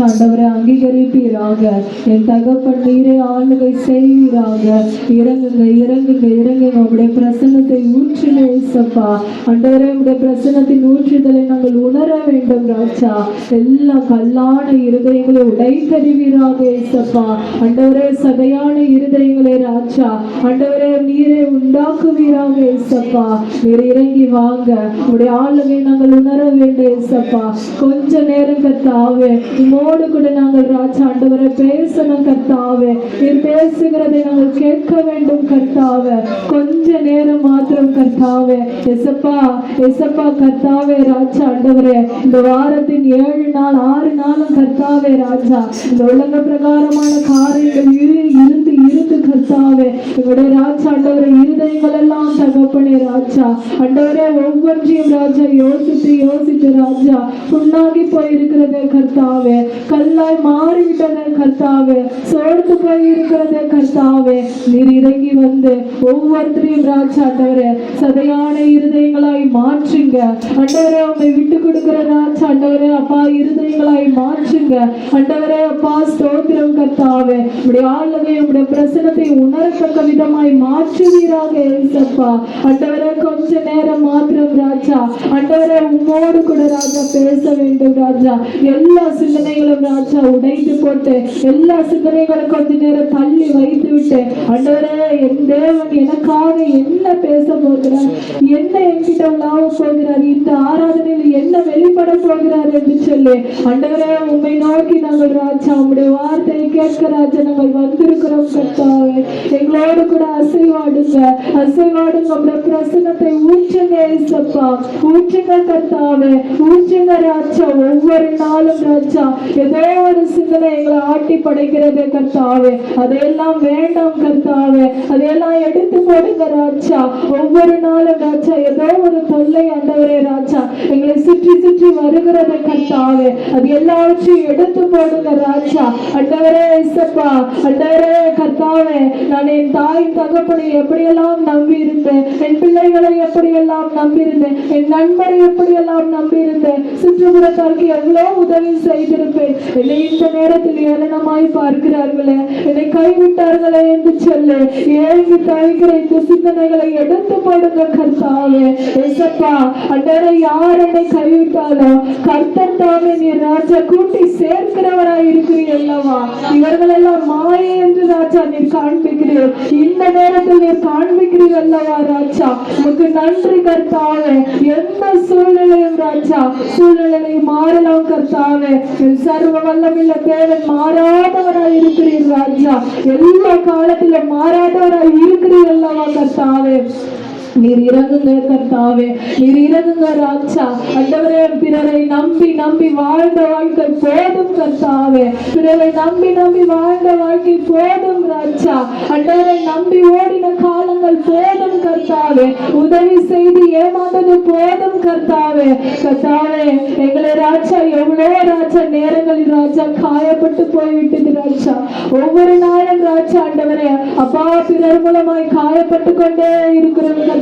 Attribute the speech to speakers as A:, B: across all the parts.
A: ஆண்டவரை அங்கீகரிப்பீராக. என் தகப்பன் நீரே ஆளுகை செய்வீராக. இறங்குங்க இறங்குங்க இறங்குங்க. உங்களுடைய பிரசன்னத்தை ஊற்றினே ஏசப்பா. ஆண்டவரே உங்களுடைய பிரசன்னத்தின் ஊற்றுதலை நாங்கள் உணர வேண்டும் ராஜா. எல்லா கல்லான இருதயங்களை உடைத்தறிவீராக ஏசப்பா. ஆண்டவரே சதையான இருதயங்களே ராஜா. ஆண்டவரே நீரே உண்டாக்குவீராக ஏசப்பா. நீர் இறங்கி வாங்க. உங்களுடைய ஆளுகை நாங்கள் உணர வேண்டும் ஏசப்பா. கொஞ்ச நேரம் கர்த்தாவே உம்மோடு கூட நாங்கள் ராஜா ஆண்டவரை பேசணும் கர்த்தாவே. நீர் பேசுகிறதை நாங்கள் கேட்க வேண்டும் கர்த்தாவே. கொஞ்ச நேரம் மாத்திரம் கர்த்தாவே. எசப்பா எசப்பா கர்த்தாவே ராஜா ஆண்டவரே. இந்த வாரத்தின் 7 நாள் 6 நாளும் கர்த்தாவே ராஜா இந்த உலக பிரகாரமான காரியங்கள் இருந்து இருந்து கர்த்தாவே எங்களுடைய ராஜா ஆண்டவரை இருதயங்கள் எல்லாம் தகப்பனே ராஜா ஆண்டவரே ஒவ்வொன்றையும் ராஜா யோசித்து யோசித்து ராஜா புண்ணாகி போயிருக்கிறதே கர்த்தாவே. கல்லாய் மாறிவிட்டதே கர்த்தாவே. சோர்ந்து போயிருக்கிறதே கர்த்தாவே. நீர் இறங்கி வந்து ஒவ்வொருத்தரையும் ராஜா ஆண்டவரே சதையான இருதயங்களாய் மாற்றுங்க ஆண்டவரே. உண்மை விட்டு கொடுக்கிற ராஜா ஆண்டவரே அப்பா இருதயங்களாய் மாற்றுங்க ஆண்டவரே அப்பா. ஸ்தோத்திரம் கர்த்தாவே. உடைய ஆளுகை உடைய பிரசனத்தை உணரத்தக்க விதமாய் மாற்றுவீராக ஏசப்பா. ஆண்டவரே கொஞ்ச நேரம் மாத்திரம் ராஜா ஆண்டவரே உம்மோடு கூட ராஜா பேச வேண்டும் ராஜா. எல்லா சிந்தனைகளும் ராஜா உடைத்து போட்டு எல்லா சிந்தனைகளும் கொஞ்ச நேரம் தள்ளி வைத்து விட்டு ஆண்டவரே என் தேவன் எனக்காக என்ன பேச போகிறார், என்ன என்கிட்ட உலாவ போகிறார், இந்த ஆராதனையில் என்ன வெளிப்பட போகிறார் என்று சொல்லி ஆண்டவரே உம்மை நோக்கி நாங்கள் ராஜா உம்முடைய வார்த்தையை கேட்க ராஜா நாங்கள் வந்திருக்கிறோம் கர்த்தாவே. எங்களோடு கூட அசைவாடுங்க அசைவாடுங்க. உம்முடைய பிரசன்னத்தை ஊற்றுங்க ஏசப்பா. ஊற்றுங்க கர்த்தாவே ஊற்றுங்க ராஜா. ஒவ்வொரு நாளும் ராஜா ஏதோ ஒரு சிந்தனை எங்களை ஆட்டி படைக்கிறது கர்த்தாவே. அதையெல்லாம் வேண்டாம் கர்த்தாவே. அதையெல்லாம் எடுத்து போடுங்க ராஜா. ஒவ்வொரு நாளும் ராஜா ஏதோ ஒரு தொல்லை ஆண்டவரே ராஜா எங்களை சுற்றி சுற்றி வருகிறது கர்த்தாவே. அது எல்லாவற்றையும் எடுத்து போடுங்க ராஜா ஆண்டவரே இசப்பா. ஆண்டவரே கர்த்தாவே நான் என் தாய் தகப்பனை எப்படியெல்லாம் நம்பி இருந்தேன், என் பிள்ளைகளை எப்படியெல்லாம் நம்பி இருந்தேன், என் நண்பரை எப்படியெல்லாம் நம்பி இருந்தேன், சுற்றுப்புறத்தாருக்கு எவ்வளவு உதவி செய்திருப்பேன். என்னை இந்த நேரத்தில் ஏளனமாய் பார்க்கிறார்களே, என்னை கைவிட்டார்களே என்று சொல்லு ஏங்கி தவிக்கிற இந்த சிந்தனைகளை எடுத்து போடுங்க கர்த்தாவே. ஏசப்பா அண்டரை யார் என்னை கைவிட்டாலும் கர்த்தர் தாமே நீ ராஜா கூட்டி சேர்க்கிறவராய் இருக்கிறீர் அல்லவா. இவர்கள் எல்லாம் மாயை என்று ராஜா நீர் காண்பிக்கிறீர். இந்த நேரத்தில் நீர் காண்பிக்கிறீர் அல்லவா ராஜா. உனக்கு நன்றி கர்த்தாவே. எந்த சூழ்நிலையும் ராஜா சூழ்நிலை மாறலாம் கர்த்தாவே. சர்வ வல்லமில்ல தேவன் மாறாதவராய் இருக்கிறீர் ராஜா. எல்லா காலத்திலும் மாறாதவராய் இருக்கிறீர் அல்லவா கர்த்தாவே. நீர் இறங்குங்க கர்த்தாவே. நீர் இறங்குங்க ராஜா. ஆண்டவரே பிறரை நம்பி நம்பி வாழ்ந்த வாழ்க்கை போதும் கர்த்தாவே. பிறரை நம்பி நம்பி வாழ்ந்த வாழ்க்கை போதும் ராஜா. ஆண்டவரை நம்பி ஓடின காலங்கள் போதும் கர்த்தாவே. உதவி செய்து ஏமாந்தது போதும் கர்த்தாவே. கர்த்தாவே எங்களை ராஜா எவ்வளவு ராஜா நேரங்களில் ராஜா காயப்பட்டு போய்விட்டது ராஜா. ஒவ்வொரு நாளும் ராஜா ஆண்டவரே அப்பா பிறர் மூலமாய் காயப்பட்டு கொண்டே இருக்கிறது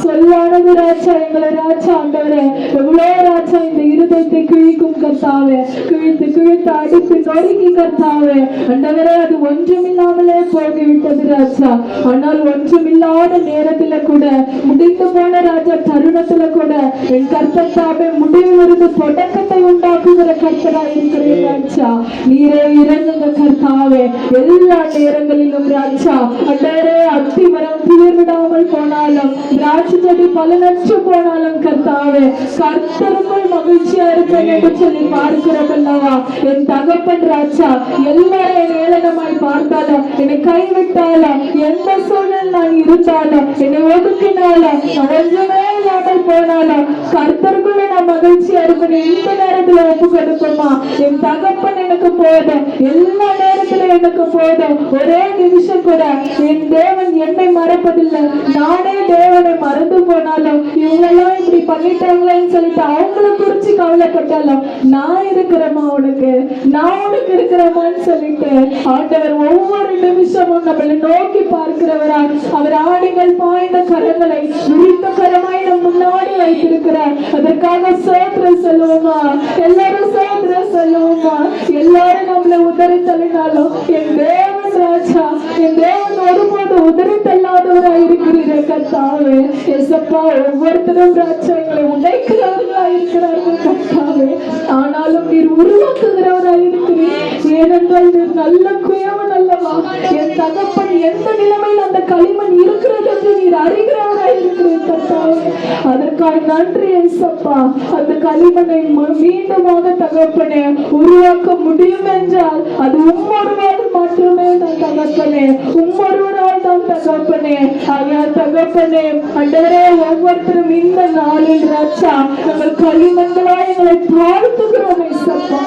A: சொல்லானது ராஜா. எங்களை ராஜா ஆண்டவரே எவ்வளோ ராஜா இந்த இருதயத்தை கிழிக்கும் கர்த்தாவே. கிழித்து கிழித்து அடித்து நொறுக்கி கர்த்தாவே ஆண்டவரே அது ஒன்றுமில்லாமலே போய்விட்டது ராஜா. ஆனால் ஒன்றுமில்லாத நேரத்துல கூட முடிந்து போன ராஜா தருணத்துல கூட என் கர்த்தத்தாவே முடிவிலிருந்து தொடக்கத்தை உண்டாக்குகிற கர்த்தரா இருக்கிறேன் ராஜா. நீரே இறங்குங்க கர்த்தாவே. எல்லா நேரங்களிலும் ராஜா ஆண்டவரே அத்திமரம் துளிர் விடாமல் போனாலும் திராட்சை செடி பலனற்று போனாலும் கர்த்தாவே கர்த்தருக்குள் மகிழ்ச்சியா இருப்பேன் என்று சொல்லி பார்க்கிறோம் அல்லவா. என் தகப்பன் ராஜா எல்லாரும் ஏளனமாய் பார்த்தாலும் என்னை கைவிட்டாலும் எந்த சூழல் நான் இருந்தாலும் என்னை ஒதுக்கினாலும் ஒன்றுமே இல்லாமல் போனாலும் கர்த்தருக்குள்ள நான் மகிழ்ச்சியா இருப்பேன். இந்த நேரத்துல ஒப்பு கொடுப்போமா. என் தகப்பன் எனக்கு போதும். எல்லா நேரத்திலும் எனக்கு போதும். ஒரே நிமிஷம் கூட என் தேவன் என்னை மறப்பதில்லை. நானே தேவனை மறந்து போனாலும் இவங்கெல்லாம் இப்படி பண்ணிட்டாங்களேன்னு சொல்லிட்டு அவங்களை குறிச்சு கவலைப்பட்டாலும் நான் இருக்கிறமா உனக்கு உனக்கு, நான் உனக்கு இருக்கிறமான்னு சொல்லிட்டு ஆண்டவர் ஒவ்வொரு நிமிஷமும் நம்மளை நோக்கி பார்க்கிறவரா. அவர் ஆடுகள் பாய்ந்த கரங்களை விரித்த கரமாய் நம் முன்னாடி வைத்திருக்கிறார். அதற்காக சோத்திரம் சொல்லுவோமா? எல்லாரும் சோத்திரம் சொல்லுவோமா? எல்லாரும் நம்மளை உதறி தள்ளினாலும் என் தேவன் ராஜா, என் தேவன் ஒருபோது உதறி தள்ளாதவராய் இருக்கிறீர்கள் கர்த்தாவே. எசப்பா, ஒவ்வொருத்தரும் ராஜா எங்களை உடைக்கிறவர்களாய் இருக்கிறார்கள் கர்த்தாவே. ஆனாலும் நீர் உருவாக்குகிறவராய் இருக்கிறீர். ஏனென்றால் நீர் நல்ல குயவன் அல்லவா. என் தகப்பன் எந்த நிலைமையில் அந்த களிமண் இருக்கிறது என்று நீர் அறிகிறவராய் இருக்கிறீர் கர்த்தாவே. அதற்காக நன்றி ஏசப்பா. அந்த களிமண்ணை மீண்டுமாக தகப்பனே உருவாக்க முடியும் என்றால் அது உம்மொருவால் மட்டுமே தான் தகப்பனே, உம்மொருவரால் தான் தகப்பனே. ஐயா தகப்பனே, ஆண்டவரே, ஒவ்வொருத்தரும் இந்த நாளில் ராஜா நாங்கள் களிமண்களாய் எங்களை தாழ்த்துகிறோம் ஏசப்பா,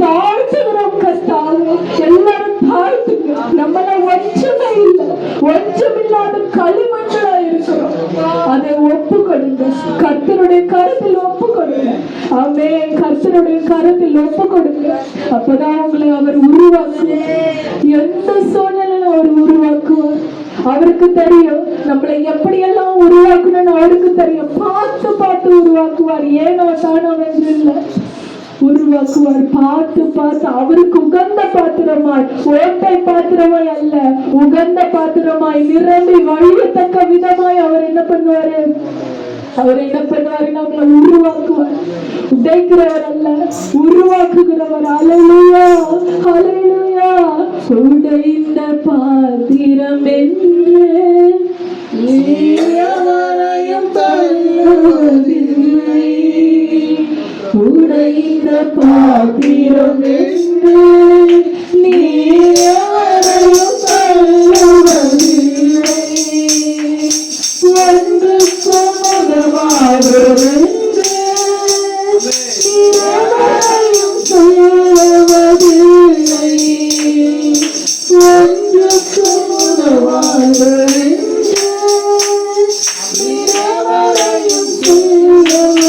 A: தாழ்த்துகிறோம் கர்த்தாவே. எல்லாரும் தாழ்த்துங்க. நம்மள ஒன்றுமே இல்லை, ஒன்றுமில்லாத களிமண்களா இருக்கிறோம். அதை ஒப்பு கொடுங்க, கர்த்தருடைய கருத்தில் ஒப்பு கொடுங்க. ஆமென். கர்த்தருடைய கருத்தில் ஒப்பு கொடுங்க. அப்பதான் உங்களை அவர் உருவாக்குவார். எந்த சூழ்நிலையில அவர் உருவாக்குவார். அவருக்கு தெரியும் நம்மளை எப்படியெல்லாம் உருவாக்கணும்னு அவருக்கு தெரியும். பார்த்து பார்த்து உருவாக்குவார். ஏனோ தானோ என்று இல்லை, உருவாக்குவார். பார்த்து பார்த்து அவருக்கு உகந்த பாத்திரமாய், ஓட்டை பாத்திரமாய் அல்ல, உகந்த பாத்திரமாய் நிரம்பி வழியத்தக்க விதமாய் அவர் என்ன பண்ணுவாரு? அவர் என்ன பண்ணுவாரு? நம்மளை உருவாக்குவார். உடைக்கிறவர் அல்ல, உருவாக்குகிறவர். ஹல்லேலூயா, ஹல்லேலூயா. உடைந்த பாத்திரம் என்று யாரையும் தள்ளுவதில்லை. உடைந்த பாத்திரம் என்று நீ யாரையும் தள்ளுவதில்லை. ஒன்று சமதமாகிறேன் யாரையும் சொல்லுவதில்லை. ஒன்று சமதமாகிறேன் யாரையும் சொல்லுவதில்லை.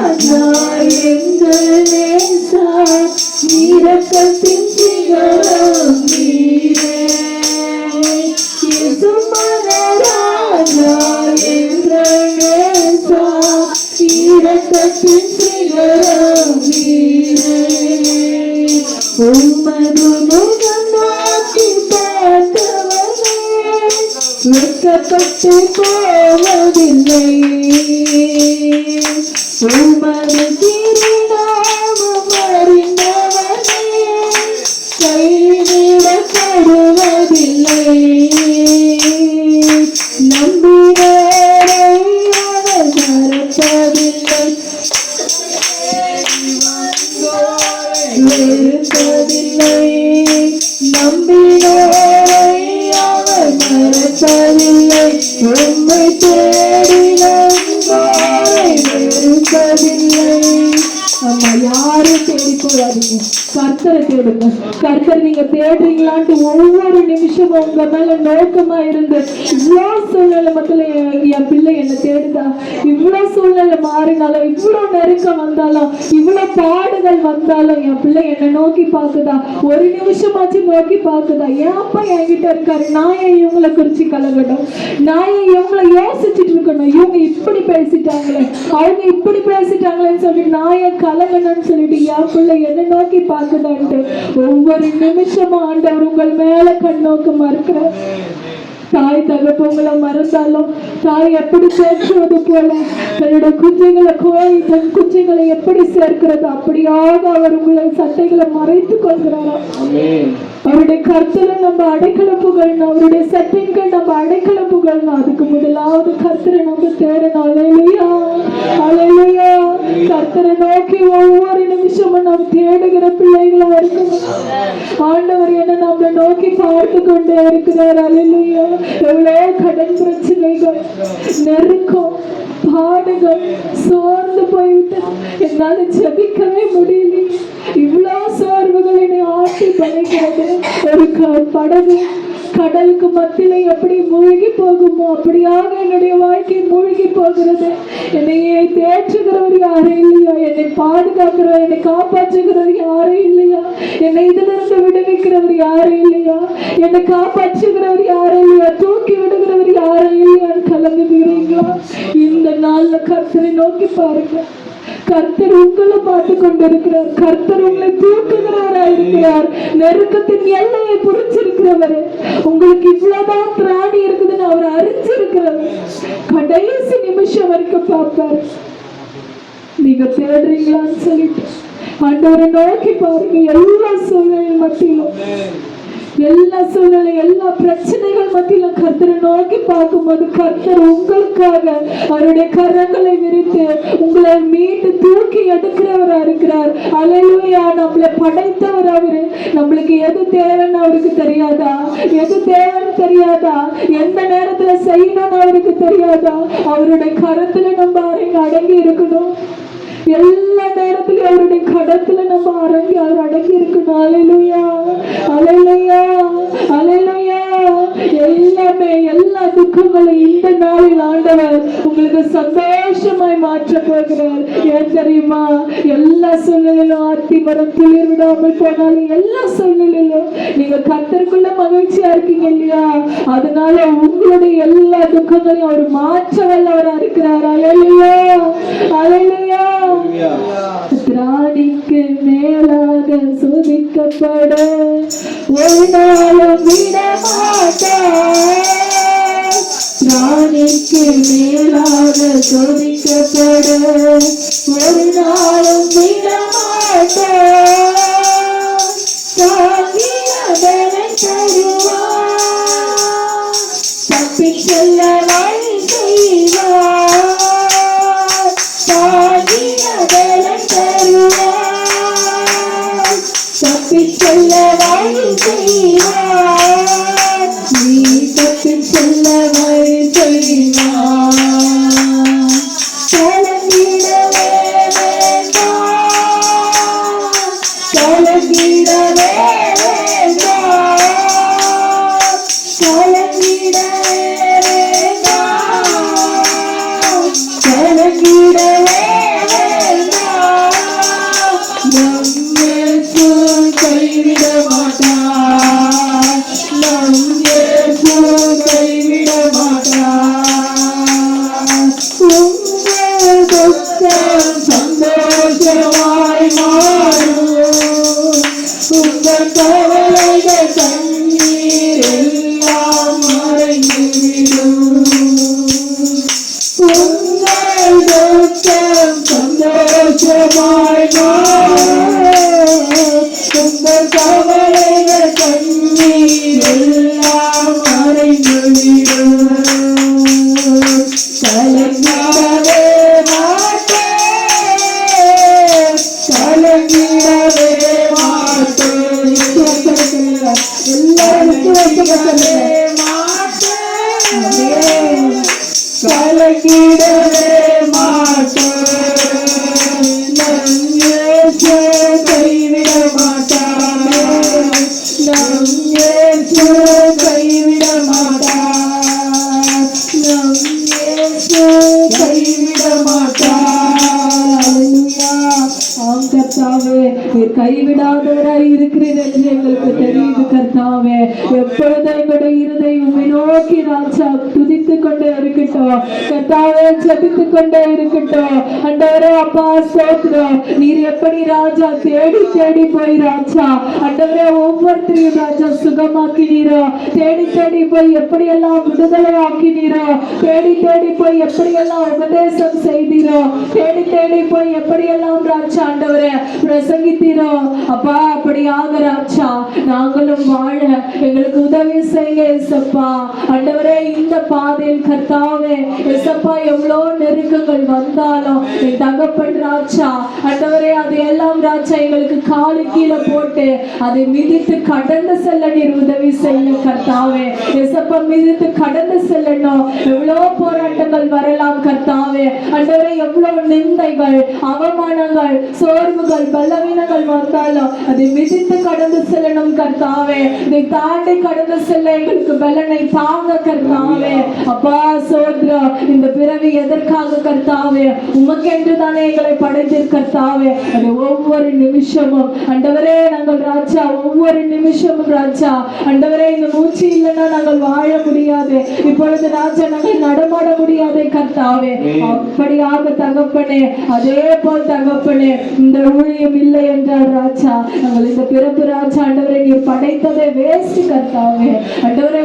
A: ராஜா எங்கள் நேசா, இரக்கத்தின் சிகரம் நீரே. ராஜா எங்கள் நேசா, இரக்கத்தின் சிகரம் நீரே. உமது முகம் நோக்கி பார்த்தவனே வெட்கப்பட்டு போவதில்லை. உமது திருநாமம் அறிந்தவனே கைவிடப்படுவதில்லை. நம்பினோரை அவர் மறப்பதில்லை, வெறுப்பதில்லை. நம்பினோரை அவர் மறப்பதில்லை. உம்மை தேடினோரை வெறுப்பதில்லை. நம்ம யாரும் தேடி போகாதீங்க, கர்த்தரை தேடுங்க. கர்த்தர் நீங்க தேடுறீங்களான்ட்டு ஒவ்வொரு நிமிஷமும் உங்க மேல நோக்கமா இருந்து, இவ்வளோ சூழ்நிலை மக்கள் என் பிள்ளை என்ன தேடுதா, இவ்வளோ சூழ்நிலை மாறினாலும், இவ்வளோ நெருக்கம் வந்தாலும், இவ்வளோ பாடுகள் வந்தாலும் என் பிள்ளை என்னை நோக்கி பார்க்குதா, ஒரு நிமிஷமாச்சு நோக்கி பார்க்குதா. ஏன் அப்பா என்கிட்ட இருக்காரு, நான் ஏன் இவங்களை குறிச்சு கலங்கணும், நான் ஏன் இவங்களை யோசிச்சுட்டு இருக்கணும், இவங்க இப்படி பேசிட்டாங்களே, அவங்க இப்படி பேசிட்டாங்களேன்னு சொல்லிட்டு நான் ஏன் கலங்கணும்னு சொல்லிட்டு என் பிள்ளை என்னை நோக்கி பார்க்குதான்ட்டு ஒவ்வொரு நிமிஷமும் ஆண்டவர் உங்கள் மேல கண்ணோக்கமா இருக்கிறார். தாய் தகப்பங்களை மறந்தாலும் தாய் எப்படி சேர்க்கிறது போல தன்னோட குஞ்சைகளை கோழி தன் குஞ்சைகளை எப்படி சேர்க்கிறது அப்படியாக அவர் உங்களை சட்டைகளை மறைத்து கொள்கிறாராம். அவருடைய கர்த்தரை நம்ம அடைக்கல புகழணும், அவருடைய சட்டைகள் நம்ம அடைக்கல புகழணும். அதுக்கு முதலாவது கர்த்தரை நம்ம தேடணும். அல்லேலூயா, அல்லேலூயா. கர்த்தரை நோக்கி ஒவ்வொரு நிமிஷமும் நாம் தேடுகிற பிள்ளைகளா இருக்கணும். ஆண்டவர் என்ன நம்மளை நோக்கி பார்த்து கொண்டே இருக்கிறார். அல்லேலூயா. எவ்வளவு கடன் பிரச்சனைகள், நெருக்கம், பாடுகள், சோர்ந்து போய்விட்டு என்னால ஜெபிக்கவே முடியல, இவ்வளவு சோர்வுகள் என்னை ஆட்டி படைக்கிறது. ஒரு படகு கடலுக்கு மத்தியில எப்படி மூழ்கி போகுமோ அப்படியாக என்னுடைய வாழ்க்கை மூழ்கி போகிறது. என்னையே தேற்றுகிறவர் யாரும் இல்லையா? என்னை பாதுகாக்கிறவர், என்னை காப்பாற்றுகிறவர் யாரும் இல்லையா? என்னை இதிலிருந்து விடுவிக்கிறவர் யாரும் இல்லையா? என்னை காப்பாற்றுகிறவர் யாரும் இல்லையா? தூக்கி விடுகிறவர் யாரும் இல்லையான்னு கலங்குகிறீங்களா? இந்த நாள்ல கர்த்தரை நோக்கி பாருங்க. கர்த்தர் உங்களை பார்த்து கொண்டிருக்கிறார். கர்த்தர் உங்களை தூக்குகிறவராயிருக்கிறார். நெருக்கத்தின் எல்லையை புரிச்சிருக்கிறவர். உங்களுக்கு இவ்வளவுதான் திராணி இருக்குதுன்னு அவர் அறிஞ்சிருக்கிறவர். கடைசி நிமிஷம் வரைக்கும் பார்ப்பார். நீங்க தேடுறீங்களான்னு சொல்லிட்டு ஆண்டவரை நோக்கி பாருங்க. எல்லா சூழ்நிலை மத்தியிலும், எல்லா சூழ்நிலை, எல்லா பிரச்சனைகள் மத்தியிலும் கர்த்தரை நோக்கி பார்க்கும்போது கர்த்தர் உங்களுக்காக அவருடைய கரங்களை விரித்து உங்களை மீட்டு தூக்கி எடுக்கிறவரா இருக்கிறார். அல்லேலூயா. நம்மளை படைத்தவர் அவரு. நம்மளுக்கு எது தேவைன்னு அவருக்கு தெரியாதா? எது தேவைன்னு தெரியாதா? எந்த நேரத்துல செய்யணும்னு அவருக்கு தெரியாதா? அவருடைய கரத்துல நம்ம அடங்கி இருக்கணும். எல்லா நேரத்திலும் அவருடைய கடத்துல நம்ம அடங்கி இருக்கணும். அல்லேலூயா, அல்லேலூயா, அல்லேலூயா. எல்லாமே, எல்லா துக்கங்களையும் இந்த நாளில் ஆண்டவர் உங்களுக்கு சந்தோஷமாய் மாற்ற போகிறார். ஏன் தெரியுமா? எல்லா சூழ்நிலையிலும் ஆத்திமரம் துளிர் விடாமல் போனாலும், எல்லா சூழ்நிலையிலும் நீங்க கர்த்தருக்குள்ள மகிழ்ச்சியா இருக்கீங்க இல்லையா? அதனால உங்களுடைய எல்லா துக்கங்களையும் அவர் மாற்ற வல்லவரா இருக்கிறார். அல்லேலூயா, அல்லேலூயா. திராணிக்கு மேலாக சோதிக்கப்பட ஒரு நாளும் விடமாட்டார். திராணிக்கு மேலாக சோதிக்கப்பட ஒரு நாளும் விடமாட்டார். தாங்கியவனை தருவார், தப்பிச் செல்ல வழி செய்வார். தப்பிச் செல்ல வழி செய்வார். நீ தப்பிச் செல்ல வழி செய்வார். கலங்கிடவே வேண்டாம், கலங்கிடவே வேண்டாம், கலங்கிடவே வேண்டாம், கலங்கிடவே கைவிட மாட்டார். நம் இயேசு கைவிட மாட்டார். உங்கள் துக்கம் சந்தோஷமாய் மாறும். உங்கள் கவலைகள் கண்ணீர் எல்லாம் மறைந்துவிடும். உங்கள் துக்கம் சந்தோஷமாய் மாறும். உங்கள் கவலைகள் கண்ணீர் எல்லாம் மறைந்துவிடும். கலங்கிடவே மாட்டேன், கலங்கிடவே மாட்டேன். எல்லாரும் கலங்கிடவே மாட்டேன், கலங்கிடவே மாட்டேன். நம் இயேசு கைவிட மாட்டார். நம் இயேசு கைவிட மாட்டார். நம் இயேசு கைவிட மாட்டார். அல்லேலூயா. ஆம் கர்த்தாவே, நீர் கைவிடாதவராய் இருக்கிறீர் என்று எங்களுக்கு தெரியுது கர்த்தாவே. எப்பொழுதும் எங்களுடைய இருதயம் உம்மை நோக்கி ராஜா துதித்துக் கொண்டே இருக்கட்டும் கர்த்தாவே, ஜெபித்துக் கொண்டே இருக்கட்டும். ஆண்டவரே அப்பா ஸ்தோத்திரம். நீர் எப்படி ராஜா தேடி தேடி போய் ராஜா ஆண்டவரே ஒவ்வொருத்தரையும் ராஜா சுகமாக்கினீரோ, தேடி தேடி போய் எப்படியெல்லாம் விடுதலை ஆக்கினீரோ, தேடி தேடி போய் எப்படியெல்லாம் உபதேசம் செய்தீரோ, தேடி தேடி போய் எப்படியெல்லாம் ராஜா ஆண்டவரே பிரசங்கித்தீரோ அப்பா, அப்படியாக ராஜா நாங்களும் வாழ எங்களுக்கு உதவி செய்ய ஏசப்பா. ஆண்டவரே இந்த பாதையில் கர்த்தாவே ஏசப்பா எவ்வளோ நெருக்கங்கள் வந்தாலும் என் தகப்பன் ராஜா ஆண்டவரே அதையெல்லாம் ராஜா எங்களுக்கு காலு கீழே போட்டு அதை மிதித்து கடந்து செல்ல நீர் உதவி செய்யும் கர்த்தாவே. ஏசப்பா மிதித்து கடந்து செல்லணும். எவ்வளோ போராட்டங்கள் வரலாம் கர்த்தாவே. ஆண்டவரே எவ்வளவு நிந்தைகள், அவமானங்கள், சோர்வுகள், துன்பங்கள் பலவீனங்கள் வந்தாலும் அதை மிதித்து கடந்து செல்லணும் கர்த்தாவே. இதை தாண்டி கடந்து செல்ல எங்களுக்கு பலனை தாங்க கர்த்தாவே. அப்பா சோத்ரம், இந்த பிறவி எதற்காக கர்த்தாவே? உமக்கென்று தானே எங்களை படைத்தீர் கர்த்தாவே. அது ஒவ்வொரு நிமிஷமும் ஆண்டவரே நாங்கள் ராஜா, ஒவ்வொரு நிமிஷமும் ராஜா ஆண்டவரே, இந்த மூச்சு இல்லைன்னா நாங்கள் வாழ முடியாது. இப்பொழுது ராஜா நாங்கள் நடமாட முடியாதே கர்த்தாவே. அப்படியாக தகப்பனே, அதே போல் தகப்பனே, இந்த ஊழியம் இல்லை என்றால் ராஜா நாங்கள் இந்த பிறப்பு ராஜா ஆண்டவரை நீர் படைத்ததை வேஸ்ட் கர்த்தாவே. ஆண்டவரை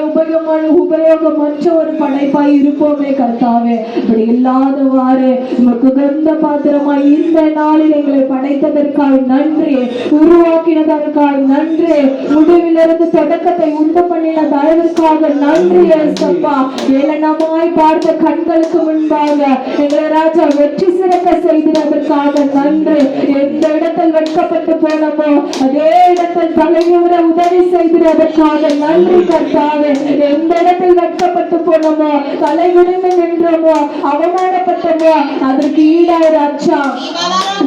A: உபயோகமற்ற ஒரு படைப்பாய் இருப்போமே கர்த்தாவே. அப்படி இல்லாதவாறு உமக்கு உகந்த பாத்திரமாய் இந்த நாளில் எங்களை படைத்ததற்காக நன்றி, உருவாக்கினதற்காக நன்றி, முடிவிலிருந்து தொடக்கத்தை உண்டு பண்ணின தயவிற்காக நன்றி ஏசப்பா. ஏளனமாய் பார்த்த கண்களுக்கு முன்பாக எங்களை ராஜா வெற்றி சிறக்க செய்ததற்காக நன்றி. எந்த இடத்தில் வெட்கப்பட்டு போனோமோ அதே இடத்தில் தலையுற உதவி செய்ததற்காக நன்றி கர்த்தாவே. எந்த இடத்தில் வெட்கப்பட்டு போனோமோ, தலை குனிந்து நின்றோமோ, அவமானப்பட்டோமோ, அதற்கு ஈடாய் ராஜா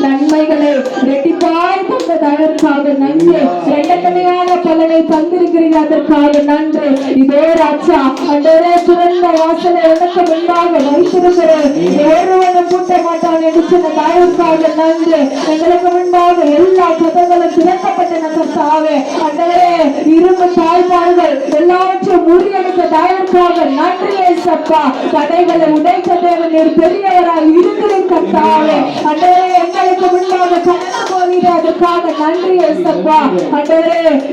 A: நன்மைகளை ரெட்டிப்பாய் தந்ததற்காக நன்றி. இரட்டத்தனையான பலனை தந்திருக்கிறீர்கள், அதற்காக நன்றி. இதே ராஜா அன்றே துறந்த வாசலை எனக்கு முன்பாக வைத்திருக்கிறேன், ஒருவனும் கூட்ட மாட்டான் என்று சொன்ன தயவுக்காக நன்றி. எங்களுக்கு முன்பாக எல்லா கதங்களும் திறக்கப்பட்டன கர்த்தாவே. அன்றே இரும்பு தாய்மார்கள் எல்லாவற்றையும் முறியடித்த தயவுக்காக நன்றி ஏசப்பா. தடைகளை உடைத்த தேவன் நீர் பெரியவராய் இருக்கிறேன் கர்த்தாவே. அன்றே எங்களுக்கு முன்பாக கடந்து போனீர், அதற்காக நன்றி ஏசப்பா. அன்றே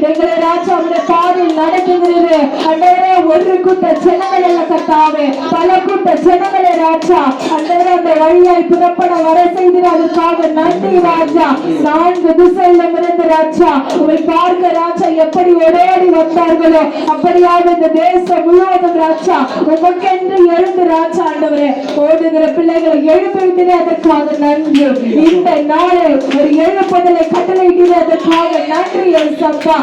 A: எங்களை ராஜாவுடைய பாதையில் நடத்துகிறது. அன்றே ஒரு கூட்ட ஜனங்கள் அல்ல கர்த்தாவே, பல கூட்ட ஜனங்களை ராஜா அன்றே அந்த வழியாய் புறப்பட வர செய்திரு, அதற்காக நன்றி ராஜா. 4 திசையிலும் இருந்து ராஜா உங்களை பார்க்க ராஜா எப்படி ஓடோடி வந்தார்களோ அப்படியாக இந்த தேசம் முழுவதும் ராஜா உமக்கென்று எழுந்து ராஜா ஆண்டவரே ஓடுகிற பிள்ளைகளை எழுப்பிவிட்டது, அதற்காக நன்றி. இந்த நாளில் ஒரு எழுப்புதலை கட்டளையிட்டது, அதற்காக நன்றி ஏசப்பா.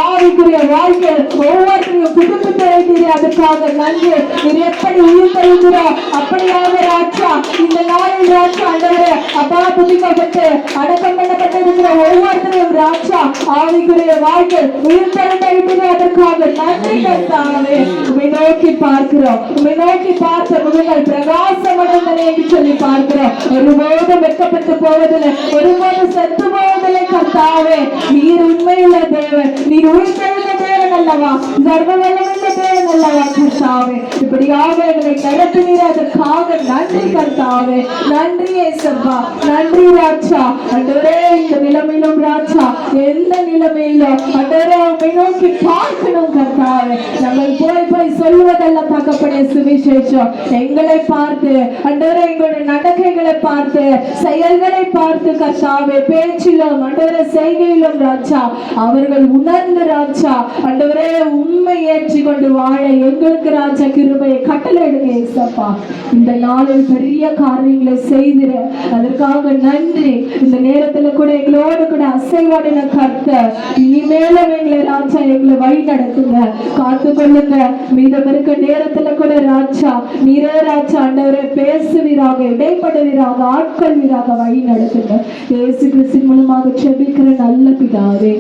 A: ஆவிக்குரிய வாழ்க்கை ஒவ்வொருத்தையும் புதுப்பித்து வைத்தீர்கள், அதற்காக நன்றி. இது எப்படி உயிர் தருகிறோம் அப்படியாக ராஜா இந்த நாளில் ராஜா ஆண்டவரே அப்பா புதுக்கப்பட்டு அடக்கம் பண்ணப்பட்டிருக்கிற ஒவ்வொருத்தரையும் ராஜா ஆவிக்குரிய வாழ்க்கை உயிர் தருகிறது, அதற்காக நன்றி கர்த்தாவே. உம்மை நோக்கி பார்க்கிறோம், உம்மை நோக்கி பார்த்த முகங்கள் பிரகாசம் அடைந்தன என்று சொல்லி பார்க்கிறோம். ஒருபோதும் வெட்கப்பட்டு போவதில்லை, ஒருபோதும் செத்து போவதில்லை கர்த்தாவே. நீர் உண்மையுள்ள தேவன், நீர் உயிர்த்தெழுந்த தேவன் அல்லவா, சர்வ வல்லமையுள்ள தேவன் அல்லவா கர்த்தாவே. இப்படியாக எங்களை நடத்தினீர், அதற்காக நன்றி கர்த்தாவே. நன்றி ஏசப்பா, நன்றி ராஜா. ஆண்டவரே இந்த நிலைமையிலும் ராஜா எந்த நிலைமையிலும் ஆண்டவரே உம்மை நோக்கி பார்க்கணும் கர்த்தாவே. நாங்கள் போய் சொல்லுவதல்ல தகப்பனே சுவிசேஷம். எங்களை பார்த்து ஆண்டவரே எங்களுடைய நடக்கைகளை பார்த்து செயல்களை பார்த்து கர்த்தாவே பேச்சிலும் ஆண்டவரே செய்கையிலும் ராஜா அவர்கள் உணர்ந்து ராஜா ஆண்டவரே உண்மை ஏற்றி கொண்டு வாழ எங்களுக்கு ராஜா கிருபையை கட்டளையிடுங்க ஏசப்பா. இந்த நாளில் பெரிய காரியங்களை செய்திர, அதற்காக நன்றி. இந்த நேரத்துல கூட எங்களோடு கூட அசைவாடின கர்த்தர் இனிமேலும் எங்களை ராஜா எங்களை வழி நடத்துங்க, காத்து கொள்ளுங்க. மீதம் இருக்க நேரத்துல கூட ராஜா நீரே ராஜா ஆண்டவரே பேசுவீராக, இடைப்படுவீராக, ஆட்கொள்வீராக, வழி நடத்துங்க. இயேசு கிறிஸ்துவின் மூலமாக ஜெபிக்கிற நல்ல பிதாவே.